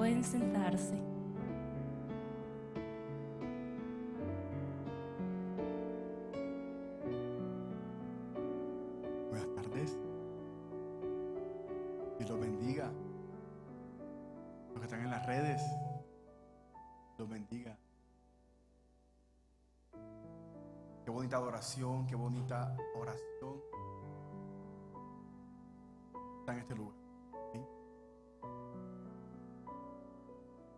Pueden sentarse. Buenas tardes. Dios los bendiga. Los que están en las redes, los bendiga. Qué bonita adoración, qué bonita oración está en este lugar. ¿Sí?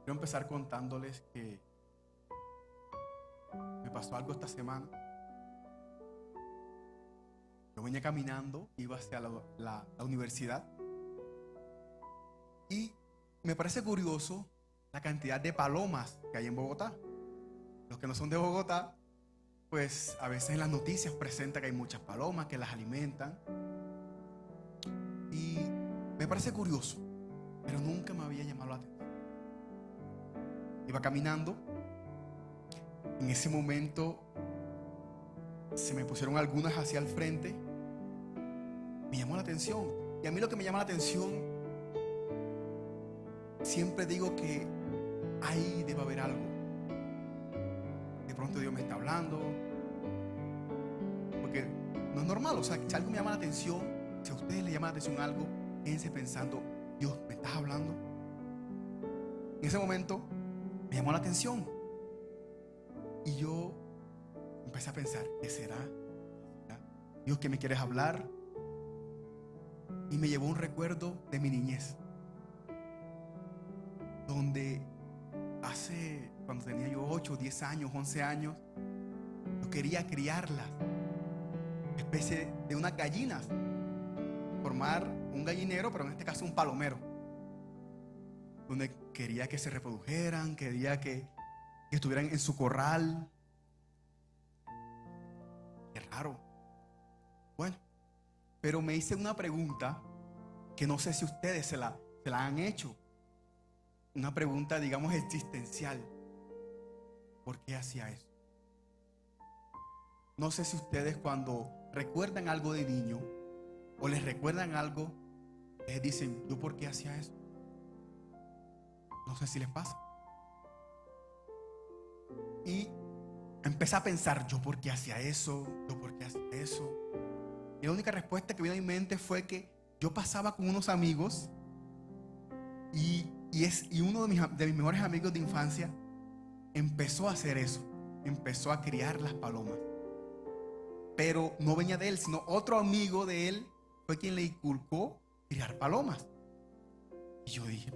Quiero empezar contándoles que me pasó algo esta semana. Yo venía caminando, iba hacia la universidad y me parece curioso la cantidad de palomas que hay en Bogotá. Los que no son de Bogotá, pues a veces en las noticias presenta que hay muchas palomas que las alimentan. Y me parece curioso, pero nunca me había llamado la atención. Iba caminando, en ese momento se me pusieron algunas hacia el frente. Me llamó la atención. Y a mí lo que me llama la atención, siempre digo que ahí debe haber algo. De pronto Dios me está hablando. Porque no es normal. O sea, si algo me llama la atención, si a ustedes les llama la atención algo, quédense pensando, Dios, ¿me estás hablando? En ese momento me llamó la atención. Y yo empecé a pensar, ¿qué será? Dios, ¿qué me quieres hablar? Y me llevó un recuerdo de mi niñez, donde cuando tenía yo 8, 10 años, 11 años, yo quería criarlas, especie de unas gallinas, formar un gallinero, pero en este caso un palomero, donde quería que se reprodujeran, quería que estuvieran en su corral. Qué raro. Bueno, pero me hice una pregunta que no sé si ustedes se la han hecho. Una pregunta, digamos, existencial. ¿Por qué hacía eso? No sé si ustedes, cuando recuerdan algo de niño o les recuerdan algo, les dicen, ¿yo por qué hacía eso? No sé si les pasa. Y empecé a pensar, ¿yo por qué hacía eso? ¿Yo por qué hacía eso? Y la única respuesta que vino a mi mente fue que yo pasaba con unos amigos y uno de mis mejores amigos de infancia empezó a hacer eso. Empezó a criar las palomas. Pero no venía de él, sino otro amigo de él fue quien le inculcó criar palomas. Y yo dije,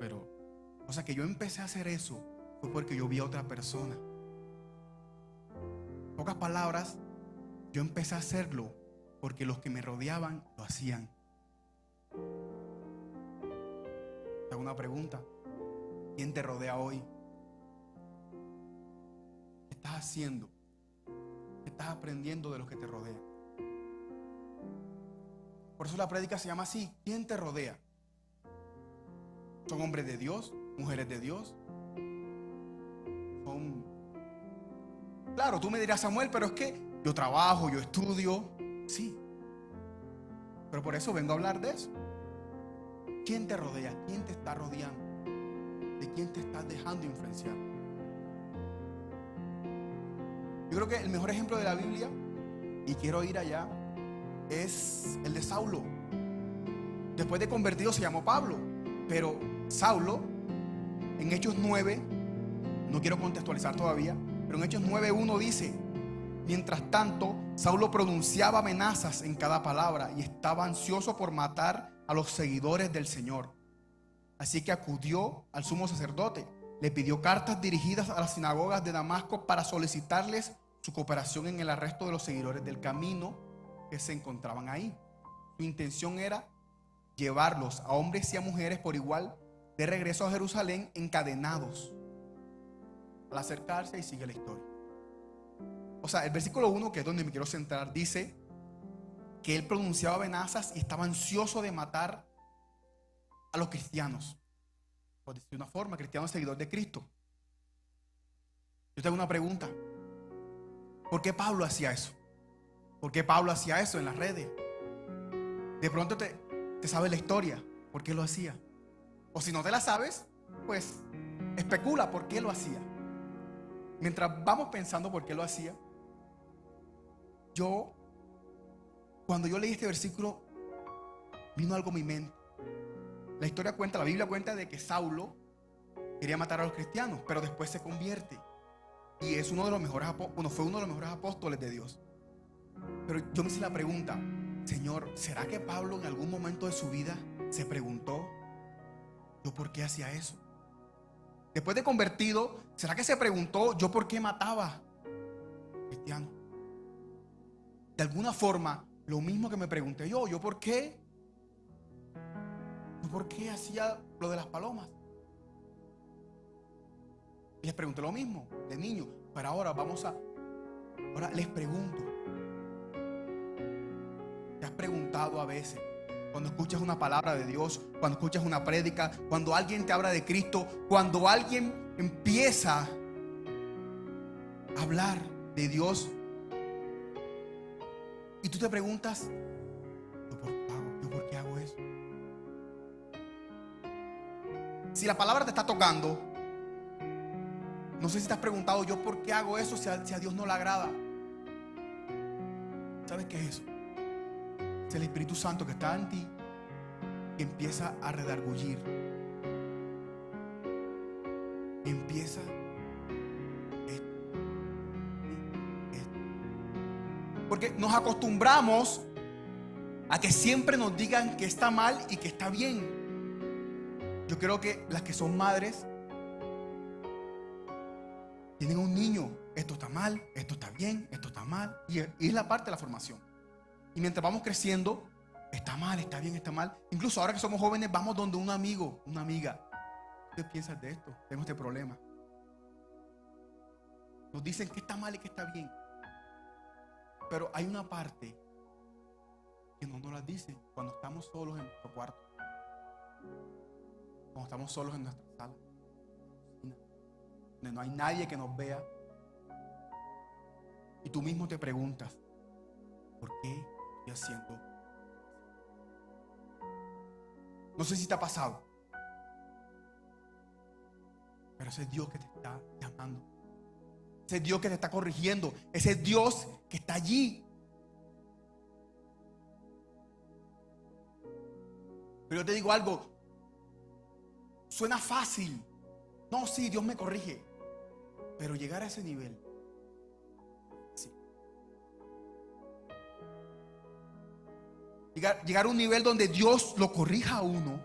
o sea, que yo empecé a hacer eso fue porque yo vi a otra persona. En pocas palabras, yo empecé a hacerlo porque los que me rodeaban lo hacían. Te hago una pregunta. ¿Quién te rodea hoy? ¿Qué estás haciendo? ¿Qué estás aprendiendo de los que te rodean? Por eso la prédica se llama así: ¿quién te rodea? ¿Son hombres de Dios? ¿Mujeres de Dios? Claro, tú me dirás, Samuel, pero es que yo trabajo, yo estudio. Sí, pero por eso vengo a hablar de eso. ¿Quién te rodea? ¿Quién te está rodeando? ¿De quién te estás dejando influenciar? Yo creo que el mejor ejemplo de la Biblia, y quiero ir allá, es el de Saulo. Después de convertido se llamó Pablo, pero Saulo, en Hechos 9, no quiero contextualizar todavía, pero en Hechos 9:1 dice: mientras tanto, Saulo pronunciaba amenazas en cada palabra y estaba ansioso por matar a los seguidores del Señor. Así que acudió al sumo sacerdote, le pidió cartas dirigidas a las sinagogas de Damasco para solicitarles su cooperación en el arresto de los seguidores del camino que se encontraban ahí. Su intención era llevarlos, a hombres y a mujeres por igual, de regreso a Jerusalén encadenados. Al acercarse, y sigue la historia. O sea, el versículo 1, que es donde me quiero centrar, dice que él pronunciaba amenazas y estaba ansioso de matar a los cristianos, por decir de una forma, cristianos seguidores de Cristo. Yo tengo una pregunta: ¿por qué Pablo hacía eso? ¿Por qué Pablo hacía eso en las redes? De pronto te sabes la historia, ¿por qué lo hacía? O si no te la sabes, pues especula por qué lo hacía. Mientras vamos pensando por qué lo hacía, cuando yo leí este versículo, vino algo a mi mente. La Biblia cuenta de que Saulo quería matar a los cristianos, pero después se convierte. Y es fue uno de los mejores apóstoles de Dios. Pero yo me hice la pregunta, Señor, ¿será que Pablo en algún momento de su vida se preguntó, ¿yo por qué hacía eso? Después de convertido, ¿será que se preguntó, ¿yo por qué mataba cristianos? De alguna forma, lo mismo que me pregunté ¿yo por qué? ¿Yo por qué hacía lo de las palomas? Y les pregunté lo mismo de niño. Pero ahora les pregunto, ¿te has preguntado a veces, cuando escuchas una palabra de Dios, cuando escuchas una prédica, cuando alguien te habla de Cristo, cuando alguien empieza a hablar de Dios, y tú te preguntas, ¿yo por qué hago eso? Si la palabra te está tocando, no sé si te has preguntado, ¿yo por qué hago eso si a Dios no le agrada? ¿Sabes qué es eso? Es el Espíritu Santo que está en ti, que empieza a redargullir. Empieza esto. Porque nos acostumbramos a que siempre nos digan que está mal y que está bien. Yo creo que las que son madres tienen un niño, esto está mal, esto está bien, esto está mal, y es la parte de la formación. Y mientras vamos creciendo, está mal, está bien, está mal. Incluso ahora que somos jóvenes, vamos donde un amigo, una amiga. ¿Qué piensas de esto? Tengo este problema. Nos dicen que está mal y que está bien. Pero hay una parte que no nos la dicen cuando estamos solos en nuestro cuarto, cuando estamos solos en nuestra sala, donde no hay nadie que nos vea, y tú mismo te preguntas, ¿por qué estoy haciendo? No sé si te ha pasado, pero ese es Dios que te está llamando, ese es Dios que te está corrigiendo, ese es Dios que está allí. Pero yo te digo algo, suena fácil. No, sí, Dios me corrige. Pero llegar a ese nivel, sí. Llegar a un nivel donde Dios lo corrija a uno,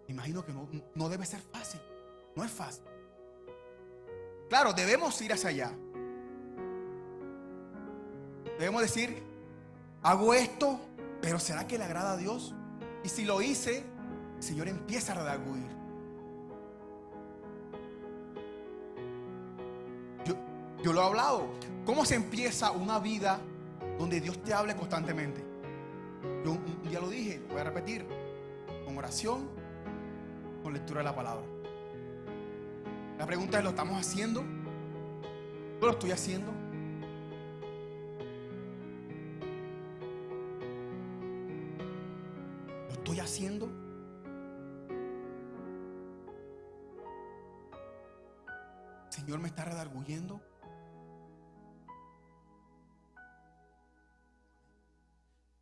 me imagino que no debe ser fácil. No es fácil. Claro, debemos ir hacia allá. Debemos decir, hago esto, pero ¿será que le agrada a Dios? Y si lo hice, el Señor empieza a redarguir. Yo lo he hablado. ¿Cómo se empieza una vida donde Dios te hable constantemente? Yo un día lo dije, lo voy a repetir. Con oración, con lectura de la palabra. La pregunta es, ¿lo estamos haciendo? ¿Yo lo estoy haciendo? ¿Lo estoy haciendo? ¿El Señor me está redarguyendo?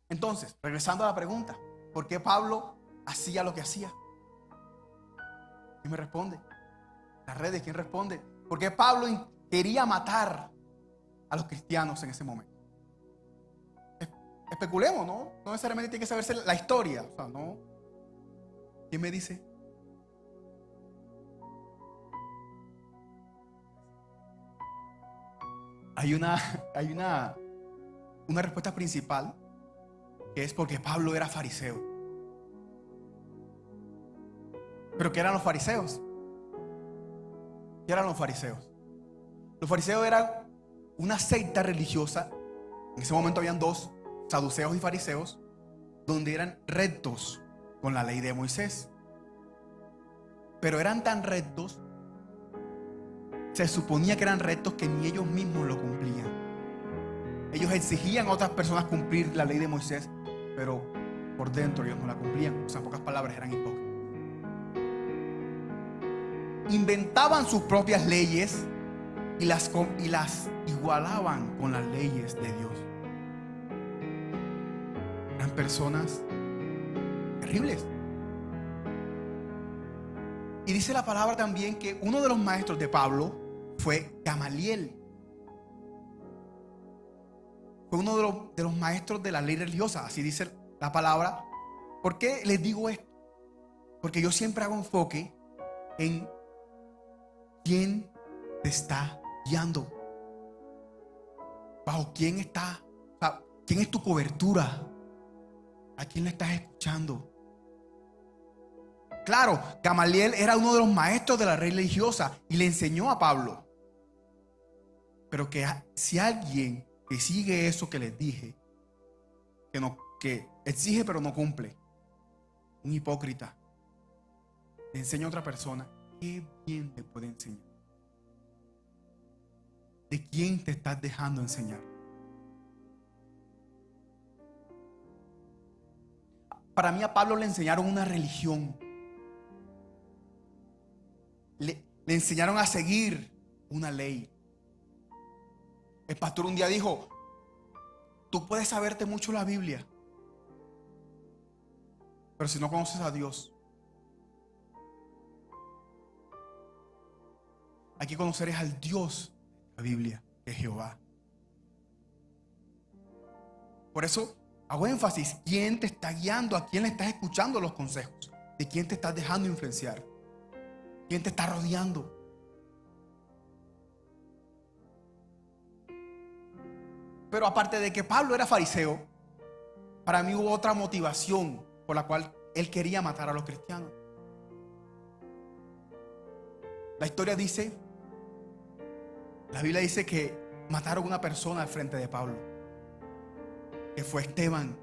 Entonces, regresando a la pregunta, ¿por qué Pablo hacía lo que hacía? ¿Quién me responde? Las redes, ¿quién responde? ¿Por qué Pablo quería matar a los cristianos en ese momento? Especulemos, ¿no? No necesariamente tiene que saberse la historia. O sea, ¿no? ¿Quién me dice? Hay una respuesta principal, que es porque Pablo era fariseo. ¿Pero qué eran los fariseos? ¿Qué eran los fariseos? Los fariseos eran una secta religiosa. En ese momento habían dos, saduceos y fariseos, donde eran rectos con la ley de Moisés. Pero eran tan rectos, se suponía que eran rectos, que ni ellos mismos lo cumplían. Ellos exigían a otras personas cumplir la ley de Moisés, pero por dentro ellos no la cumplían. O sea, en pocas palabras, eran hipócritas. inventaban sus propias leyes y las igualaban con las leyes de Dios. Eran personas terribles. Y dice la palabra también que uno de los maestros de Pablo fue Gamaliel. Fue uno de los maestros de la ley religiosa, así dice la palabra. ¿Por qué les digo esto? Porque yo siempre hago enfoque en quién te está guiando, bajo quién está, o sea, quién es tu cobertura, a quién le estás escuchando. Claro, Gamaliel era uno de los maestros de la ley religiosa y le enseñó a Pablo. Pero que si alguien que sigue eso que les dije, que exige pero no cumple, un hipócrita, le enseña a otra persona, ¿qué bien te puede enseñar? ¿De quién te estás dejando enseñar? Para mí a Pablo le enseñaron una religión. Le enseñaron a seguir una ley. El pastor un día dijo, tú puedes saberte mucho la Biblia, pero si no conoces a Dios, hay que conocer al Dios de la Biblia, que es Jehová. Por eso hago énfasis, ¿quién te está guiando? ¿A quién le estás escuchando los consejos? ¿De quién te estás dejando influenciar? ¿Quién te está rodeando? Pero aparte de que Pablo era fariseo, para mí hubo otra motivación por la cual él quería matar a los cristianos. La historia dice, la Biblia dice que mataron a una persona al frente de Pablo, que fue Esteban.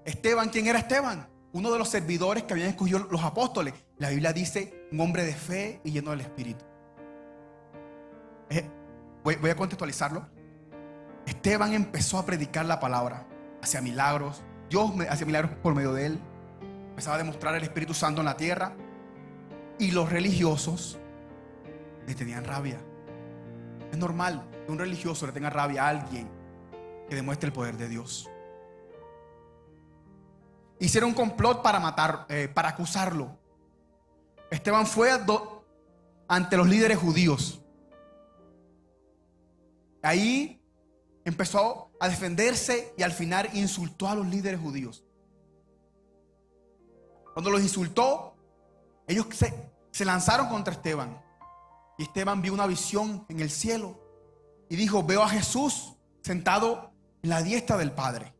Esteban, ¿quién era Esteban? Uno de los servidores que habían escogido los apóstoles. La Biblia dice, un hombre de fe y lleno del Espíritu. Voy a contextualizarlo. Esteban empezó a predicar la palabra, hacía milagros. Dios hacía milagros por medio de él. Empezaba a demostrar el Espíritu Santo en la tierra. Y los religiosos le tenían rabia. Es normal que un religioso le tenga rabia a alguien que demuestre el poder de Dios. Hicieron un complot para matar, para acusarlo. Esteban fue ante los líderes judíos. Ahí empezó a defenderse y al final insultó a los líderes judíos. Cuando los insultó, ellos se lanzaron contra Esteban. Y Esteban vio una visión en el cielo y dijo, veo a Jesús sentado en la diestra del Padre.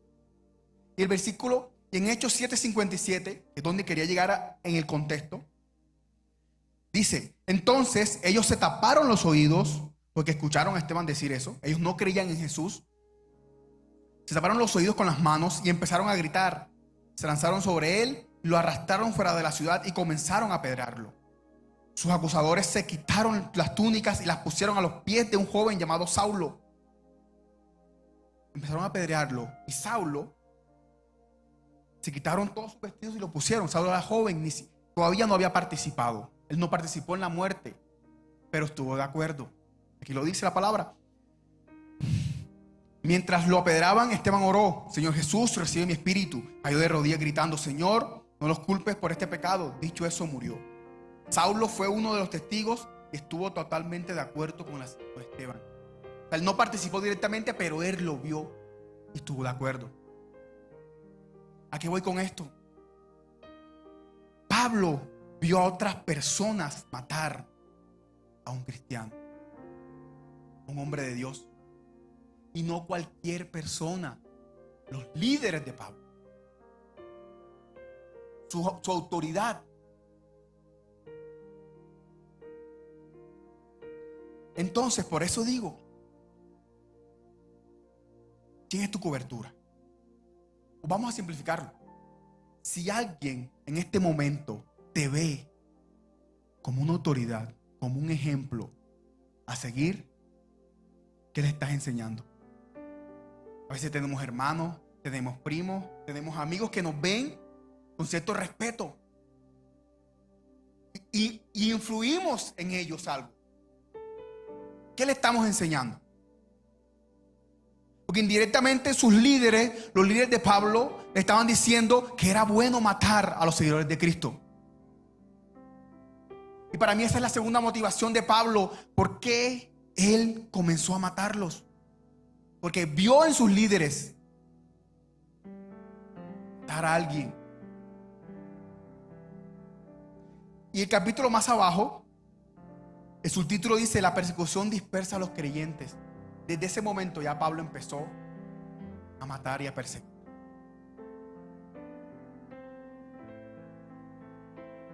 Y el versículo, y en Hechos 7:57, que es donde quería llegar en el contexto, dice, entonces ellos se taparon los oídos porque escucharon a Esteban decir eso. Ellos no creían en Jesús. Se taparon los oídos con las manos y empezaron a gritar. Se lanzaron sobre él, lo arrastraron fuera de la ciudad y comenzaron a apedrearlo. Sus acusadores se quitaron las túnicas y las pusieron a los pies de un joven llamado Saulo. Empezaron a apedrearlo y Saulo se quitaron todos sus vestidos y lo pusieron. Saulo era joven, todavía no había participado. Él no participó en la muerte, pero estuvo de acuerdo. Aquí lo dice la palabra. Mientras lo apedreaban, Esteban oró, Señor Jesús, recibe mi espíritu. Cayó de rodillas gritando, Señor, no los culpes por este pecado. Dicho eso, murió. Saulo fue uno de los testigos y estuvo totalmente de acuerdo con Esteban. O sea, él no participó directamente, pero él lo vio y estuvo de acuerdo. ¿A qué voy con esto? Pablo vio a otras personas matar a un cristiano, un hombre de Dios, y no cualquier persona. Los líderes de Pablo, su autoridad. Entonces, por eso digo, ¿quién es tu cobertura? Vamos a simplificarlo. Si alguien en este momento te ve como una autoridad, como un ejemplo a seguir, ¿qué le estás enseñando? A veces tenemos hermanos, tenemos primos, tenemos amigos que nos ven con cierto respeto y influimos en ellos algo. ¿Qué le estamos enseñando? Porque indirectamente sus líderes, los líderes de Pablo, le estaban diciendo que era bueno matar a los seguidores de Cristo. Y para mí esa es la segunda motivación de Pablo. ¿Por qué él comenzó a matarlos? Porque vio en sus líderes matar a alguien. Y el capítulo más abajo, el subtítulo dice: la persecución dispersa a los creyentes. Desde ese momento ya Pablo empezó a matar y a perseguir.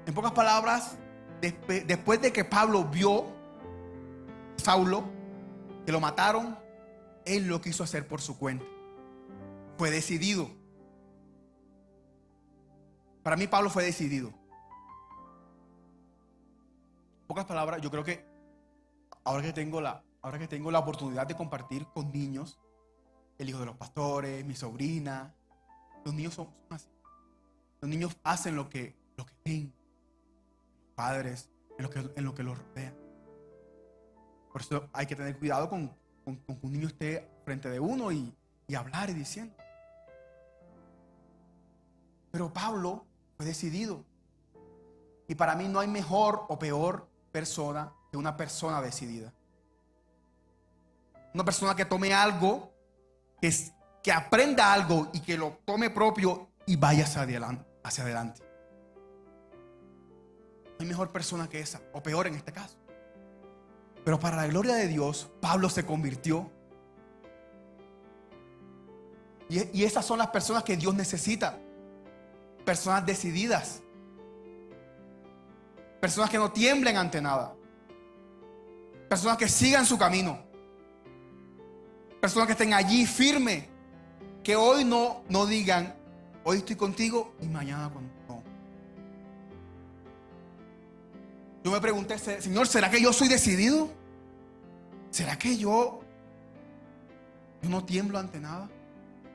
En pocas palabras, después de que Pablo vio a Saulo, que lo mataron, él lo quiso hacer por su cuenta. Fue decidido. Para mí Pablo fue decidido. En pocas palabras, yo creo que ahora que tengo la oportunidad de compartir con niños, el hijo de los pastores, mi sobrina, los niños son así. Los niños hacen lo que ven, los padres, en lo que los rodea. Por eso hay que tener cuidado con que un niño esté frente de uno y hablar y diciendo. Pero Pablo fue decidido. Y para mí no hay mejor o peor persona que una persona decidida. Una persona que tome algo, que aprenda algo y que lo tome propio y vaya hacia adelante. No hay mejor persona que esa, o peor en este caso. Pero para la gloria de Dios, Pablo se convirtió. Y esas son las personas que Dios necesita. Personas decididas. Personas que no tiemblen ante nada. Personas que sigan su camino. Personas que estén allí firmes. Que hoy no digan: hoy estoy contigo y mañana contigo. No. Yo me pregunté: Señor, ¿será que yo soy decidido? ¿Será que yo no tiemblo ante nada?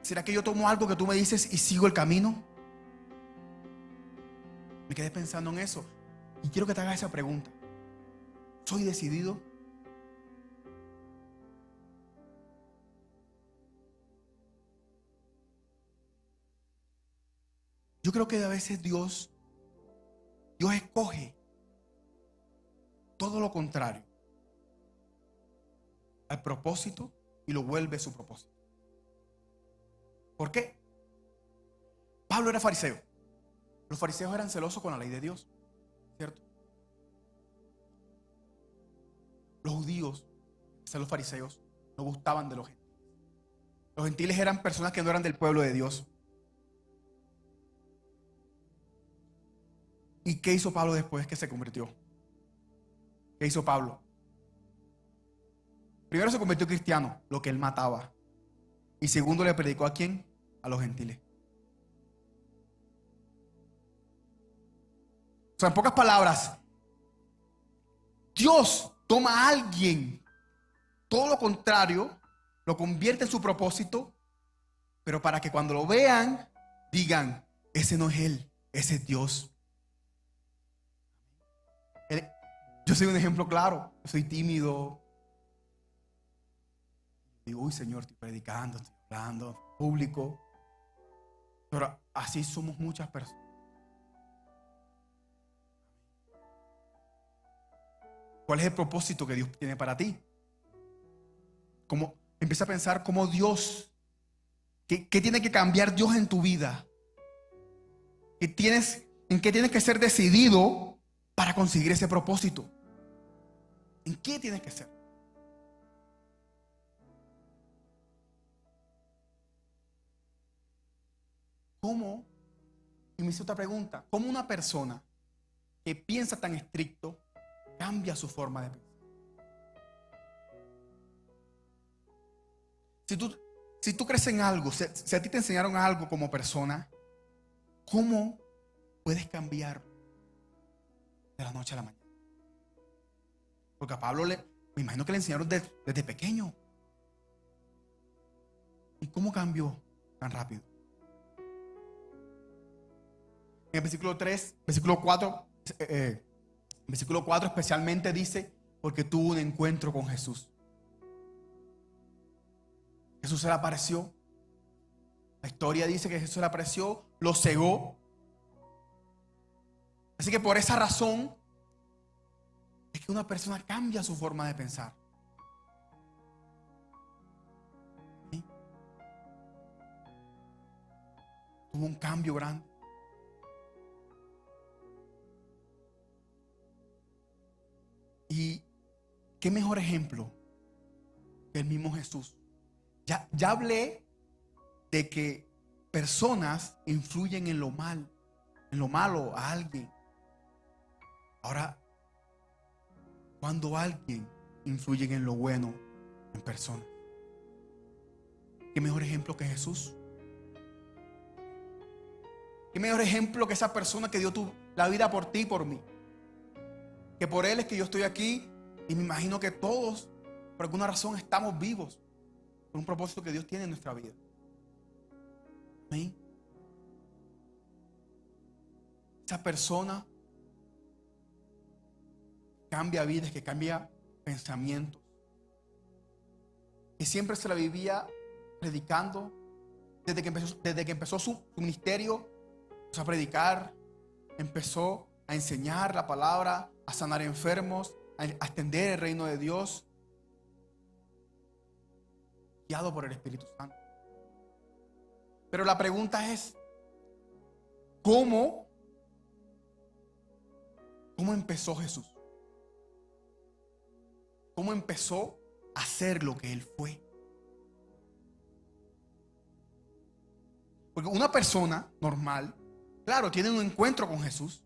¿Será que yo tomo algo que tú me dices y sigo el camino? Me quedé pensando en eso. Y quiero que te hagas esa pregunta. ¿Soy decidido? Yo creo que a veces Dios escoge todo lo contrario al propósito y lo vuelve su propósito. ¿Por qué? Pablo era fariseo. Los fariseos eran celosos con la ley de Dios, ¿cierto? Los judíos, los fariseos, no gustaban de los gentiles. Los gentiles eran personas que no eran del pueblo de Dios. ¿Y qué hizo Pablo después que se convirtió? ¿Qué hizo Pablo? Primero se convirtió cristiano, lo que él mataba. Y segundo, le predicó ¿a quién? A los gentiles. O sea, en pocas palabras, Dios toma a alguien, todo lo contrario, lo convierte en su propósito, pero para que cuando lo vean, digan: ese no es él, ese es Dios. Yo soy un ejemplo claro. Yo soy tímido. Digo: uy, Señor, estoy predicando, estoy hablando público. Pero así somos muchas personas. ¿Cuál es el propósito que Dios tiene para ti? Empieza a pensar cómo Dios, ¿qué tiene que cambiar Dios en tu vida? ¿En qué tienes que ser decidido para conseguir ese propósito? ¿En qué tienes que ser? ¿Cómo? Y me hice otra pregunta. ¿Cómo una persona que piensa tan estricto cambia su forma de pensar? Si tú crees en algo, si a ti te enseñaron algo como persona, ¿cómo puedes cambiar de la noche a la mañana? Porque a Pablo me imagino que le enseñaron desde pequeño. ¿Y cómo cambió tan rápido? En el versículo 4, El versículo 4 especialmente dice, porque tuvo un encuentro con Jesús. Jesús se le apareció. La historia dice que Jesús se le apareció, lo cegó. Así que por esa razón es que una persona cambia su forma de pensar. ¿Sí? Tuvo un cambio grande. Y qué mejor ejemplo que el mismo Jesús. Ya hablé de que personas influyen en lo malo a alguien. Ahora, cuando alguien influye en lo bueno en personas, qué mejor ejemplo que Jesús. Qué mejor ejemplo que esa persona que dio la vida por ti y por mí. Que por Él es que yo estoy aquí, y me imagino que todos, por alguna razón, estamos vivos por un propósito que Dios tiene en nuestra vida. Amén. Esa persona cambia vidas, que cambia pensamientos, que siempre se la vivía predicando. Desde que empezó su ministerio, empezó a predicar, empezó a enseñar la palabra, a sanar enfermos, a extender el reino de Dios, guiado por el Espíritu Santo. Pero la pregunta es, ¿cómo empezó Jesús? ¿Cómo empezó a ser lo que Él fue? Porque una persona normal, claro, tiene un encuentro con Jesús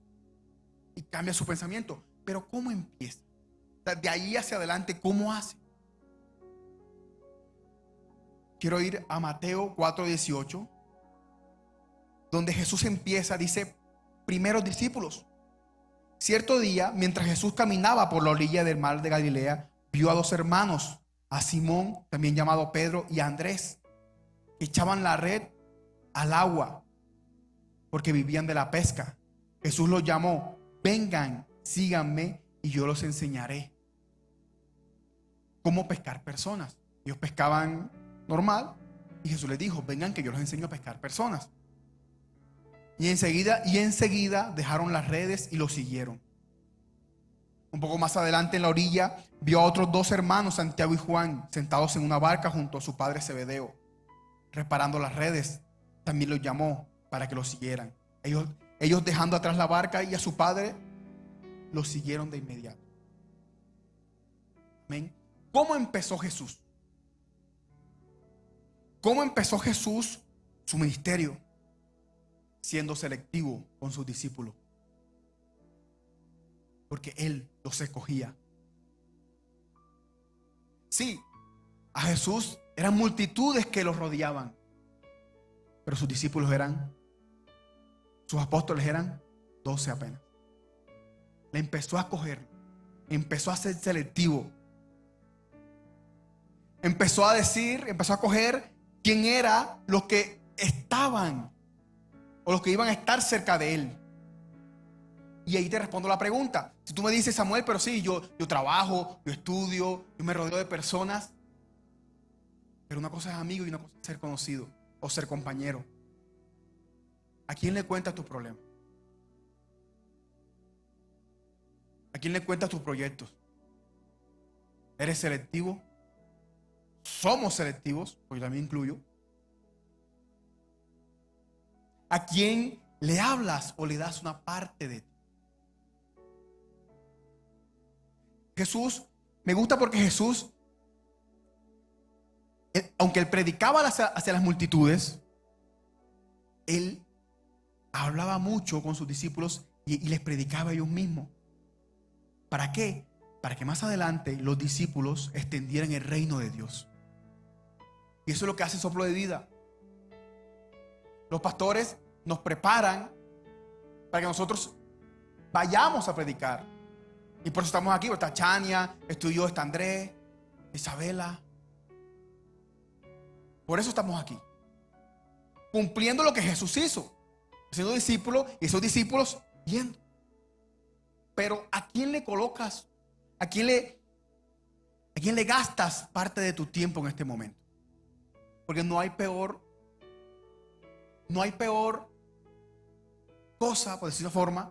y cambia su pensamiento. Pero ¿cómo empieza? De ahí hacia adelante, ¿cómo hace? Quiero ir a Mateo 4:18, donde Jesús empieza, dice, primeros discípulos. Cierto día, mientras Jesús caminaba por la orilla del mar de Galilea, vio a dos hermanos, a Simón, también llamado Pedro, y a Andrés, que echaban la red al agua, porque vivían de la pesca. Jesús los llamó: vengan, síganme, y yo los enseñaré cómo pescar personas. Ellos pescaban normal, y Jesús les dijo: vengan, que yo los enseño a pescar personas. Y enseguida dejaron las redes y los siguieron. Un poco más adelante, en la orilla, vio a otros dos hermanos, Santiago y Juan, sentados en una barca junto a su padre Zebedeo, reparando las redes. También los llamó para que los siguieran. Ellos dejando atrás la barca y a su padre, los siguieron de inmediato. Amén. ¿Cómo empezó Jesús? ¿Cómo empezó Jesús su ministerio? Siendo selectivo con sus discípulos. Porque Él los escogía. Sí, a Jesús eran multitudes que los rodeaban, pero sus discípulos sus apóstoles eran 12 apenas. Le empezó a escoger, empezó a ser selectivo. Empezó a coger quién era los que estaban o los que iban a estar cerca de Él. Y ahí te respondo la pregunta. Si tú me dices: Samuel, pero sí, yo trabajo, yo estudio, yo me rodeo de personas. Pero una cosa es amigo y una cosa es ser conocido o ser compañero. ¿A quién le cuentas tus problemas? ¿A quién le cuentas tus proyectos? ¿Eres selectivo? Somos selectivos, porque yo también incluyo. ¿A quién le hablas o le das una parte de ti? Jesús, me gusta porque Jesús, aunque Él predicaba hacia las multitudes, Él hablaba mucho con sus discípulos y les predicaba a ellos mismos. ¿Para qué? Para que más adelante los discípulos extendieran el reino de Dios. Y eso es lo que hace Soplo de Vida. Los pastores nos preparan para que nosotros vayamos a predicar. Y por eso estamos aquí. Está Chania, estoy yo, está Andrés, Isabela. Por eso estamos aquí, cumpliendo lo que Jesús hizo, siendo discípulos, y esos discípulos yendo. pero ¿a quién le colocas? ¿A quién le gastas parte de tu tiempo en este momento? Porque no hay peor cosa, por decirlo de forma,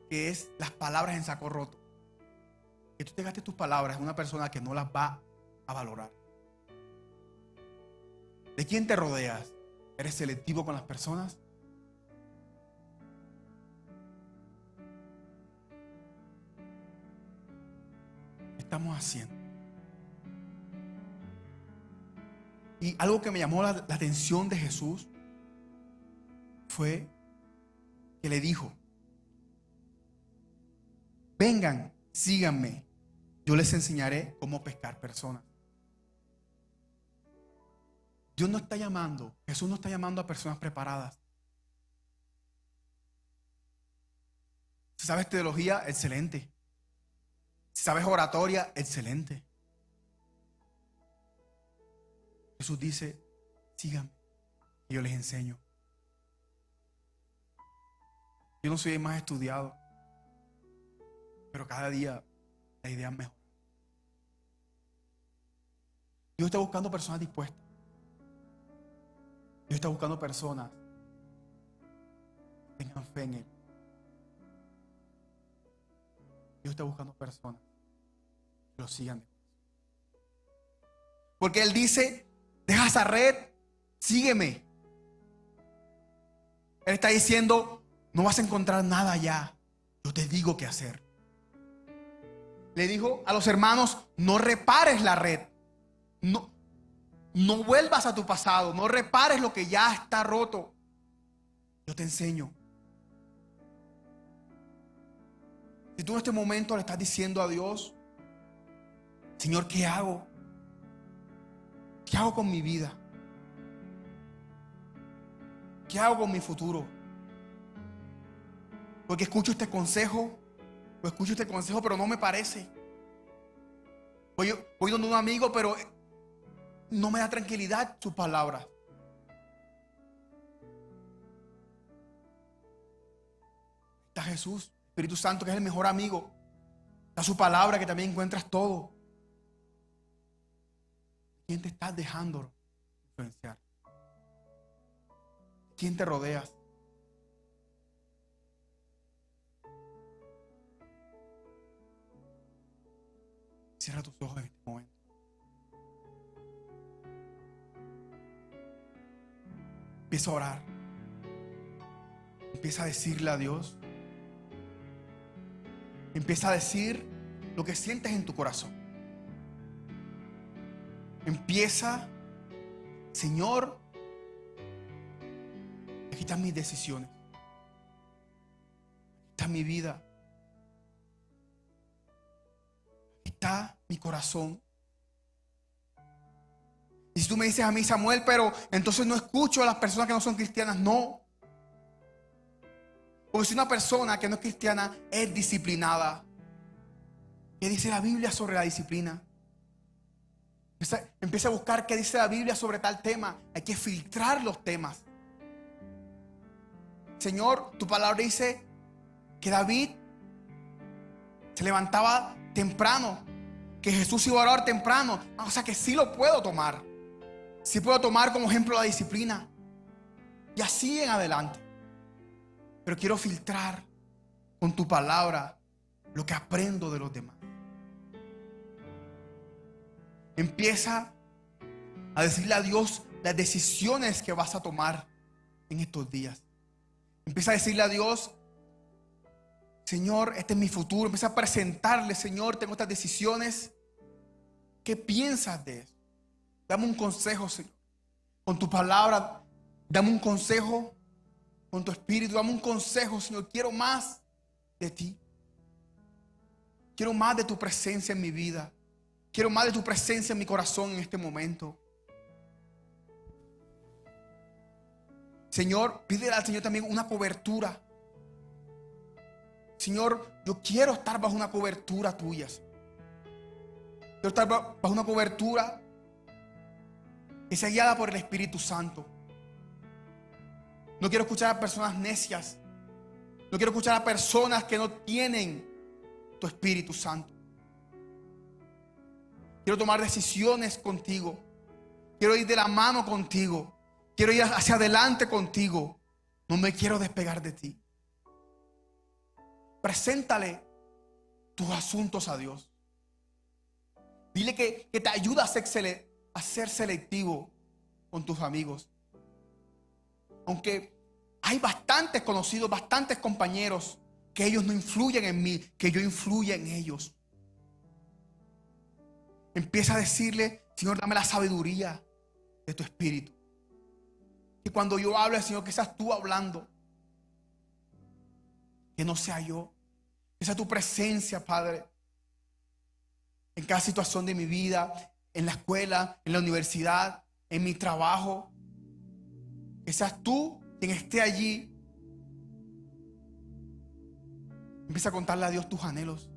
que es las palabras en saco roto. Que tú te gastes tus palabras en una persona que no las va a valorar. ¿De quién te rodeas? ¿Eres selectivo con las personas? ¿Qué estamos haciendo? Y algo que me llamó la atención de Jesús fue que le dijo: vengan, síganme, yo les enseñaré cómo pescar personas. Jesús no está llamando a personas preparadas. Si sabes teología, excelente. Si sabes oratoria, excelente. Jesús dice: síganme y yo les enseño. Yo no soy el más estudiado, pero cada día la idea es mejor. Dios está buscando personas dispuestas. Dios está buscando personas que tengan fe en Él. Dios está buscando personas que lo sigan. Porque Él dice: deja esa red, sígueme. Él está diciendo: no vas a encontrar nada allá, yo te digo qué hacer. Le dijo a los hermanos: no repares la red, no vuelvas a tu pasado, no repares lo que ya está roto. Yo te enseño. Si tú en este momento le estás diciendo a Dios: Señor, ¿qué hago? ¿Qué hago con mi vida? ¿Qué hago con mi futuro? Porque escucho este consejo, pero no me parece. Voy donde un amigo, pero no me da tranquilidad sus palabras. Está Jesús, Espíritu Santo, que es el mejor amigo. Está su palabra, que también encuentras todo. ¿Quién te estás dejando influenciar? ¿Quién te rodeas? Cierra tus ojos en este momento. Empieza a orar. Empieza a decirle a Dios. Empieza a decir lo que sientes en tu corazón. Empieza: Señor, aquí están mis decisiones. Aquí está mi vida. Aquí está mi corazón. Y si tú me dices a mí: Samuel, pero entonces no escucho a las personas que no son cristianas. No. Porque si una persona que no es cristiana es disciplinada, ¿qué dice la Biblia sobre la disciplina? Empieza a buscar qué dice la Biblia sobre tal tema. Hay que filtrar los temas. Señor, tu palabra dice que David se levantaba temprano, que Jesús iba a orar temprano. O sea que sí lo puedo tomar. Sí puedo tomar como ejemplo la disciplina. Y así en adelante. Pero quiero filtrar con tu palabra lo que aprendo de los demás. Empieza a decirle a Dios las decisiones que vas a tomar en estos días. Empieza a decirle a Dios: Señor, este es mi futuro. Empieza a presentarle: Señor, tengo estas decisiones. ¿Qué piensas de eso? Dame un consejo, Señor. Con tu palabra, dame un consejo. Con tu espíritu, dame un consejo, Señor. Quiero más de ti. Quiero más de tu presencia en mi vida. Quiero más de tu presencia en mi corazón en este momento. Señor, pídele al Señor también una cobertura. Señor, yo quiero estar bajo una cobertura tuya. Quiero estar bajo una cobertura que sea guiada por el Espíritu Santo. No quiero escuchar a personas necias. No quiero escuchar a personas que no tienen tu Espíritu Santo. Quiero tomar decisiones contigo. Quiero ir de la mano contigo. Quiero ir hacia adelante contigo. No me quiero despegar de ti. Preséntale tus asuntos a Dios. Dile que te ayuda a ser selectivo con tus amigos. Aunque hay bastantes conocidos, bastantes compañeros, que ellos no influyen en mí, que yo influya en ellos. Empieza a decirle: Señor, dame la sabiduría de tu Espíritu. Y cuando yo hable, Señor, que seas tú hablando. Que no sea yo. Que sea tu presencia, Padre. En cada situación de mi vida, en la escuela, en la universidad, en mi trabajo. Que seas tú quien esté allí. Empieza a contarle a Dios tus anhelos.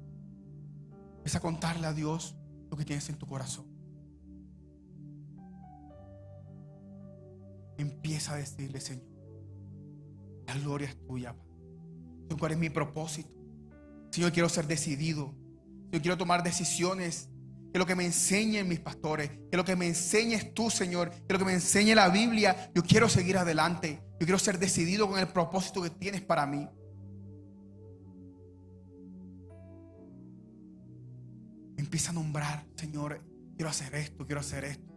Empieza a contarle a Dios lo que tienes en tu corazón. Empieza a decirle: Señor, la gloria es tuya, Padre. Señor, ¿cuál es mi propósito? Señor, quiero ser decidido. Yo quiero tomar decisiones. Que lo que me enseñen mis pastores, que lo que me enseñes tú, Señor, que lo que me enseñe la Biblia, yo quiero seguir adelante. Yo quiero ser decidido con el propósito que tienes para mí. Empieza a nombrar: Señor, quiero hacer esto, quiero hacer esto.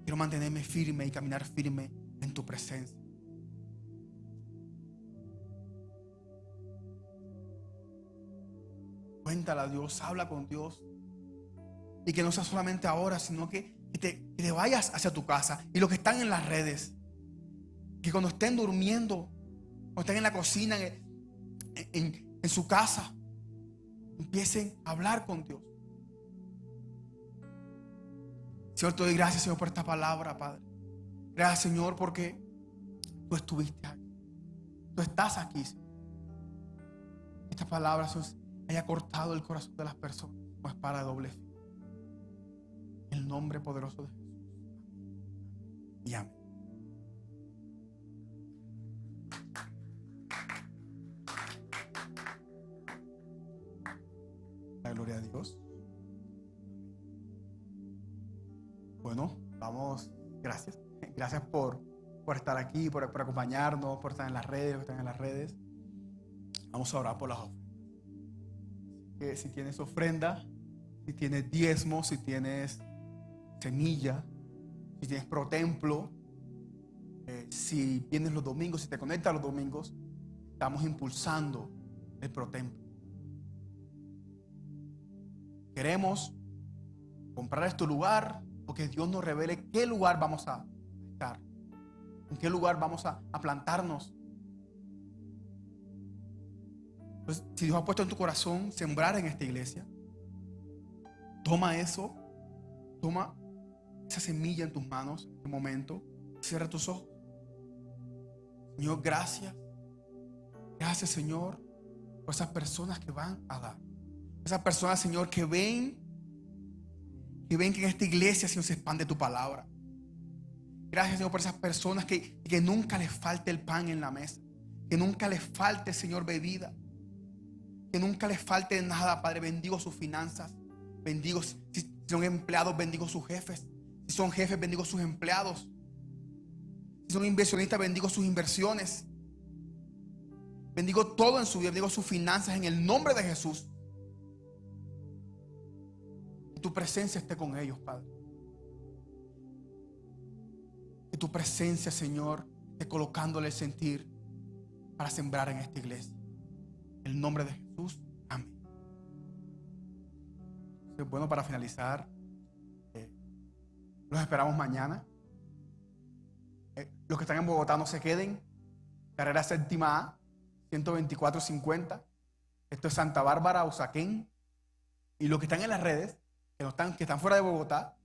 Quiero mantenerme firme y caminar firme en tu presencia. Cuéntale a Dios, habla con Dios. Y que no sea solamente ahora, sino que te vayas hacia tu casa. Y los que están en las redes, que cuando estén durmiendo, cuando estén en la cocina, en su casa, empiecen a hablar con Dios. Señor, te doy gracias, Señor, por esta palabra, Padre. Gracias, Señor, porque tú estuviste aquí. Tú estás aquí, Señor. Esta palabra, Señor, haya cortado el corazón de las personas como espada de doble filo. En el nombre poderoso de Jesús. Y amén. La gloria a Dios. Bueno, vamos. Gracias. Gracias por estar aquí, por acompañarnos, por estar en las redes, por estar en las redes. Vamos a orar por las ofrendas. Que si tienes ofrenda, si tienes diezmo, si tienes semilla, si tienes protemplo, si vienes los domingos, si te conectas los domingos, estamos impulsando el protemplo. Queremos comprar este lugar porque Dios nos revele qué lugar vamos a estar, en qué lugar vamos a plantarnos. Entonces, si Dios ha puesto en tu corazón sembrar en esta iglesia, toma eso, toma esa semilla en tus manos en este momento, cierra tus ojos. Señor, gracias. Gracias, Señor, por esas personas que van a dar. Esas personas, Señor, que ven que en esta iglesia, Señor, se expande tu palabra. Gracias, Señor, por esas personas que nunca les falte el pan en la mesa, que nunca les falte, Señor, bebida, que nunca les falte nada, Padre. Bendigo sus finanzas, bendigo, si son empleados, bendigo sus jefes, si son jefes, bendigo sus empleados, si son inversionistas, bendigo sus inversiones, bendigo todo en su vida, bendigo sus finanzas en el nombre de Jesús. Que tu presencia esté con ellos, Padre. Que tu presencia, Señor, esté colocándole el sentir para sembrar en esta iglesia. En el nombre de Jesús, amén. Entonces, bueno, para finalizar, los esperamos mañana. Los que están en Bogotá no se queden. Carrera séptima A, 124-50. Esto es Santa Bárbara, Usaquén. Y los que están en las redes, que están fuera de Bogotá,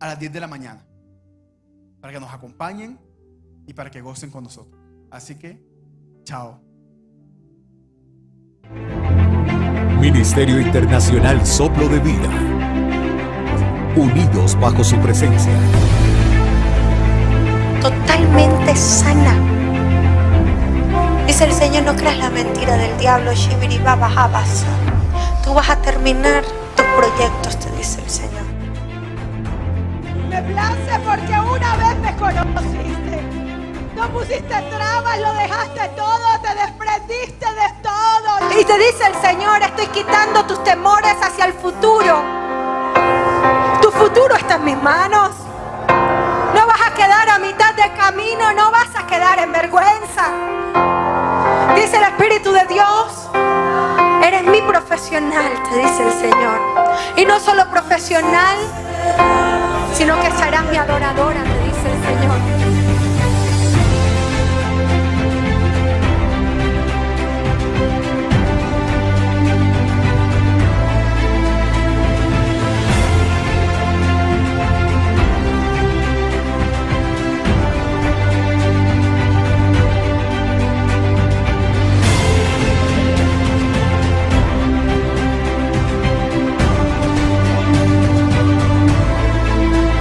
a las 10 de la mañana. Para que nos acompañen y para que gocen con nosotros. Así que, chao. Ministerio Internacional Soplo de Vida. Unidos bajo su presencia. Totalmente sana. Dice el Señor: no creas la mentira del diablo. Shibiri Baba Habasa. Tú vas a terminar tus proyectos, te dice el Señor. Me place porque una vez me conociste. No pusiste trabas, lo dejaste todo, te desprendiste de todo. Y te dice el Señor, estoy quitando tus temores hacia el futuro. Tu futuro está en mis manos. No vas a quedar a mitad de camino, no vas a quedar en vergüenza. Dice el Espíritu de Dios, eres mi profesional, te dice el Señor. Y no solo profesional, sino que serás mi adoradora, te dice el Señor.